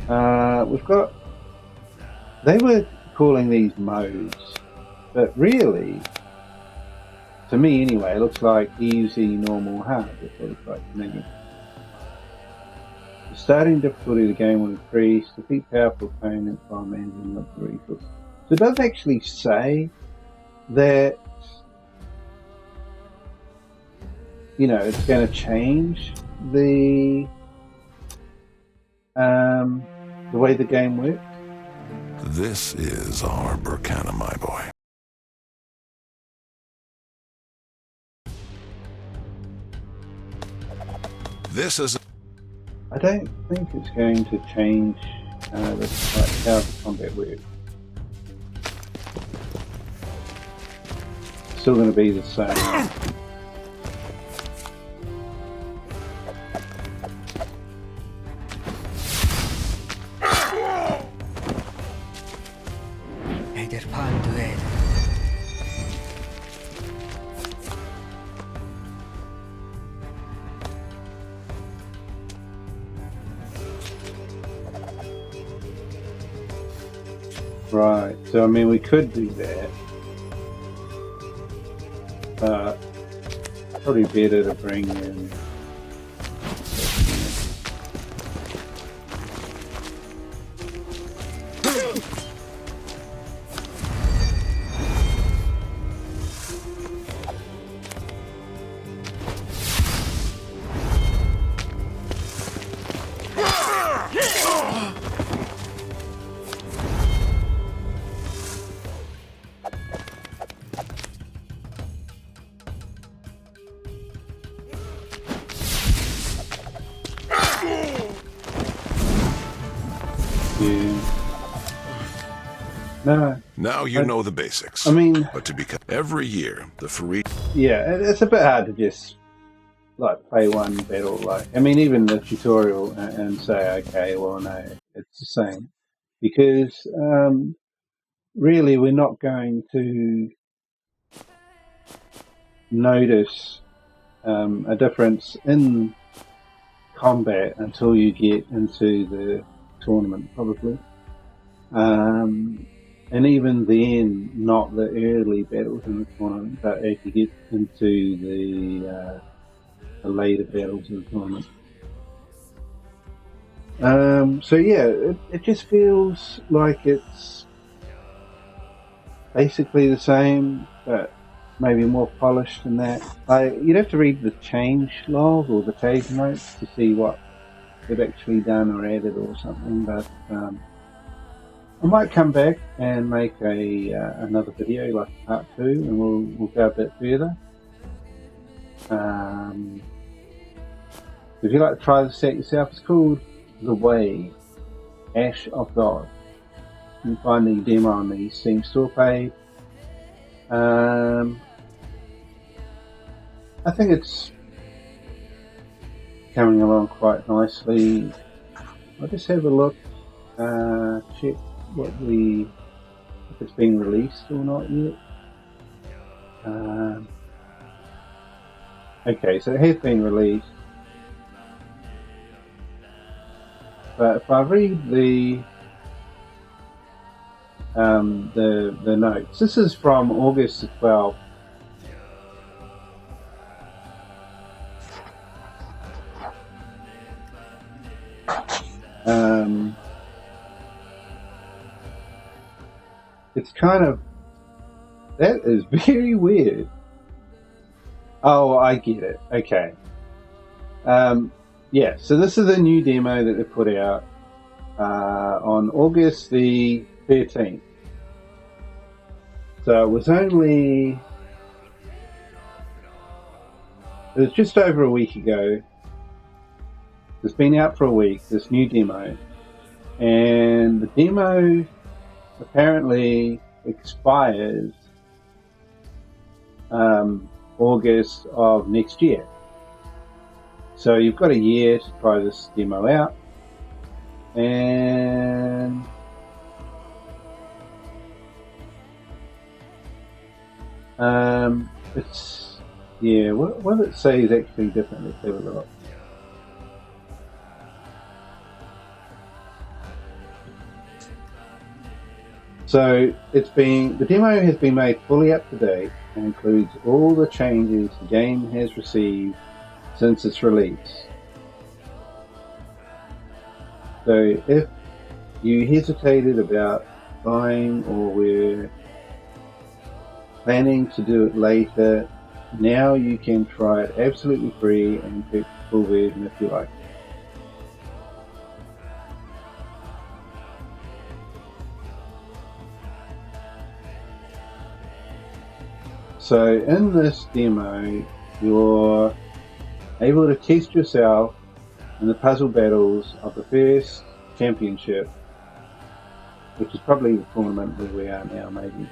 we've got. They were calling these modes, but really, to me anyway, it looks like easy, normal, hard. That's what it looks like to me. The starting difficulty of the game will increase. Defeat powerful opponents while managing the resources. So it does actually say that it's going to change the way the game works. This is our Burkana, my boy. This is. I don't think it's going to change how the combat works. It's still going to be the same. Right, so I mean we could do that, but probably better to bring in No. Now you know the basics. I mean, but to become every year the free. Yeah, it's a bit hard to just play one battle. I mean, even the tutorial and say, okay, well, no, it's the same, because really we're not going to notice a difference in combat until you get into the tournament, probably. And even then, not the early battles in the tournament, but as you get into the later battles in the tournament. So yeah, it just feels like it's basically the same, but maybe more polished than that. You'd have to read the change log or the change notes to see what they've actually done or added or something, but I might come back and make another video, like part 2, and we'll go a bit further. If you'd like to try this out yourself, it's called The Way, Ash of God. You can find the demo on the Steam store page. I think it's coming along quite nicely. I'll just have a look, check if it's been released or not yet. Okay, so it has been released. But if I read the notes, this is from August the 12th. It's kind of, that is very weird. Oh, I get it. Okay. Yeah, so this is a new demo that they put out on August the 13th. So it was just over a week ago. It's been out for a week, this new demo. And the demo apparently expires August of next year. So you've got a year to try this demo out. And it's, yeah, what it says actually different. Let's have a look. So the demo has been made fully up to date and includes all the changes the game has received since its release. So if you hesitated about buying or were planning to do it later, now you can try it absolutely free and pick the full version if you like. So in this demo, you're able to test yourself in the puzzle battles of the first championship, which is probably the tournament where we are now, maybe.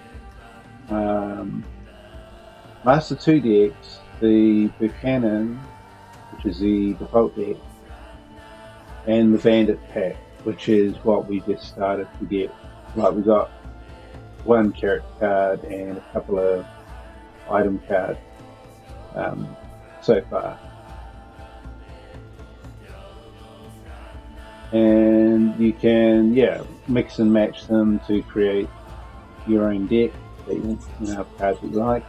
Master 2 decks, the Buchanan, which is the default deck, and the Bandit pack, which is what we just started to get. Like, we got one character card and a couple of item cards so far. And you can, mix and match them to create your own deck that you have cards that you like.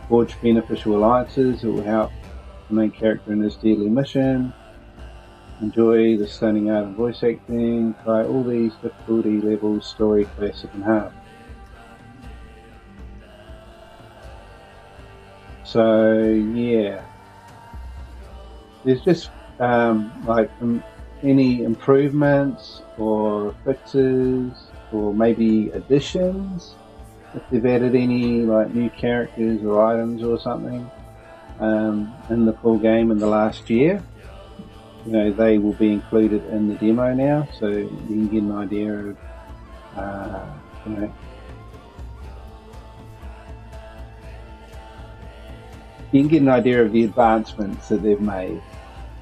Forge beneficial alliances that will help the main character in this deadly mission. Enjoy the stunning art and voice acting. Try all these difficulty levels, story, classic, and hard. So yeah, there's just any improvements or fixes or maybe additions, if they've added any like new characters or items or something in the full game in the last year. You know, they will be included in the demo now, so you can get an idea of, you can get an idea of the advancements that they've made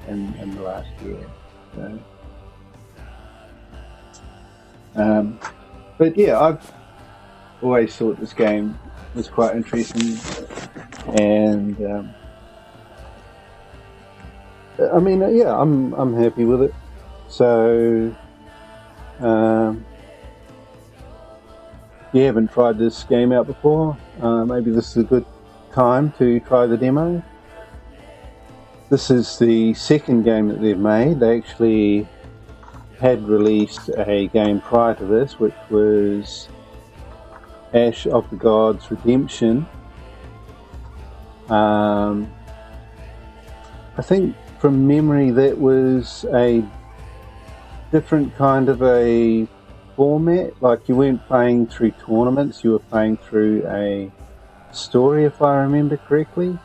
in the last year. So, but yeah, I've always thought this game was quite interesting, and I mean, I'm happy with it. So, if you haven't tried this game out before, maybe this is a good time to try the demo. This is the second game that they've made. They actually had released a game prior to this, which was Ash of the Gods Redemption. I think from memory that was a different kind of a format. Like, you weren't playing through tournaments, you were playing through a story, if I remember correctly.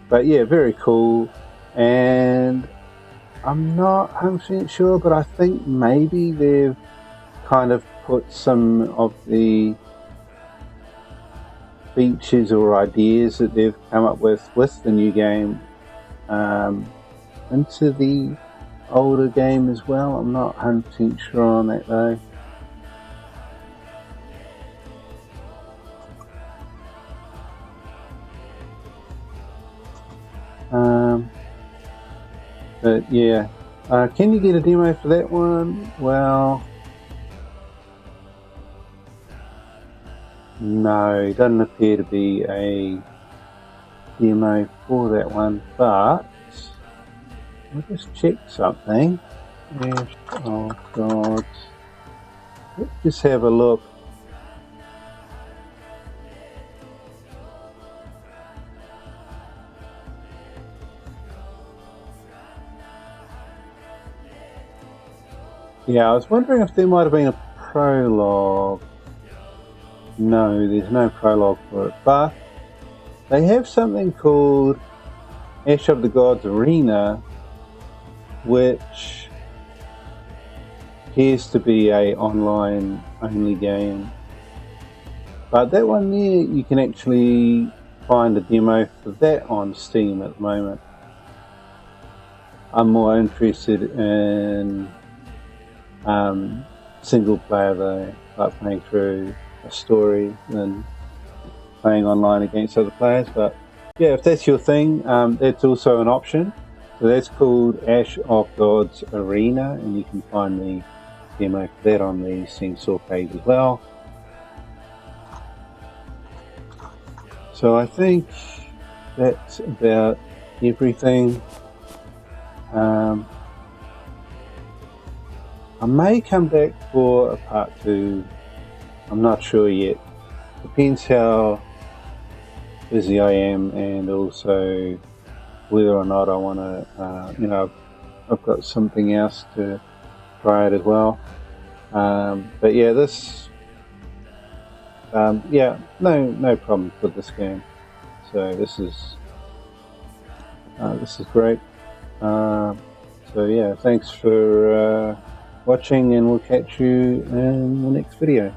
But yeah, very cool. And I'm not 100% sure, but I think maybe they've kind of put some of the features or ideas that they've come up with the new game into the older game as well. I'm not 100% sure on that though. But yeah, can you get a demo for that one? Well, no, it doesn't appear to be a demo for that one, but I'll just check something. Ash of Gods. Let's just have a look. Yeah, I was wondering if there might have been a prologue. No, there's no prologue for it, but they have something called Ash of the Gods Arena, which appears to be a online only game. But that one there, you can actually find a demo for that on Steam at the moment. I'm more interested in single player though, like playing through a story than playing online against other players. But yeah, if that's your thing, that's also an option. So that's called Ash of Gods Arena, and you can find the demo for that on the Steam store page as well. So I think that's about everything. I may come back for a part 2. I'm not sure yet. Depends how busy I am, and also whether or not I want to, I've got something else to try it as well. But yeah, this, no problems with this game. So this is great. So yeah, thanks for watching, and we'll catch you in the next video.